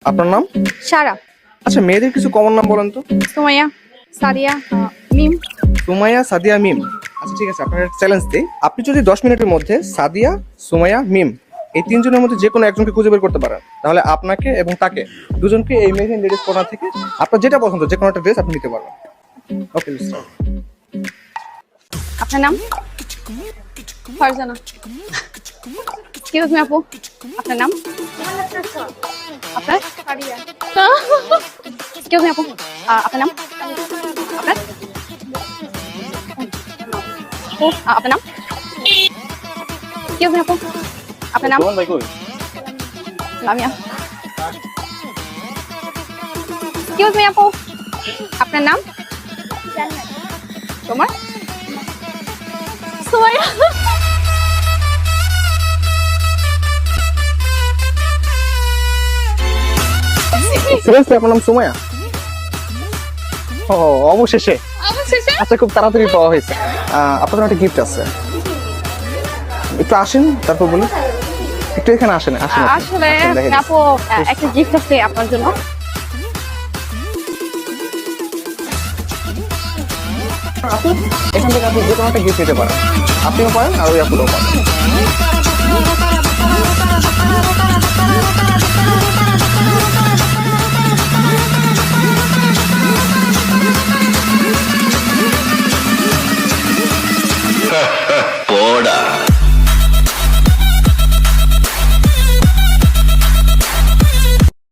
আপনার নাম? সারা। আচ্ছা, মেয়েদের কিছু কমন নাম বলেন তো। সুমাইয়া, সাদিয়া, মিম। সুমাইয়া, সাদিয়া, মিম। আচ্ছা ঠিক আছে, আপনার চ্যালেঞ্জ দিই। আপনি যদি 10 মিনিটের মধ্যে সাদিয়া, সুমাইয়া, মিম এই তিনজনের মধ্যে যে কোনো একজনকে খুঁজে বের করতে পারেন, তাহলে আপনাকে এবং তাকে দুজনকে এই মেহেদিন লেডিস কর্নার থেকে আপনার যেটা পছন্দ যে কোনো একটা ড্রেস আপনি নিতে পারবেন। Okay sir. আপনার নাম? ফারজানা। এক্সকিউজ মি আপু, আপনার নাম? আপনার? ফারিয়া। এক্সকিউজ মি আপু, আপনার নাম? আপনার? আপনার নাম? এক্সকিউজ মি আপু, আপনার নাম? লামিয়া। এক্সকিউজ মি আপু, আপনার নাম? তোমার? সুমাইয়া। সিরিয়াসলি আপনার নাম সুমাইয়া? ও, অবশেষে। আচ্ছা, খুব তাড়াতাড়ি পাওয়া হয়েছে। আপনাদের একটা গিফট আছে, একটু আসেন তারপর বলি। একটু এখানে আসেন। আসলে আপু একটা গিফট আছে আপনার জন্য। আপু, এখান থেকে আপনি যে কোনো একটা গিফট নিতে পারেন। আপনিও পারেন আর ওই আপুটাও পারেন।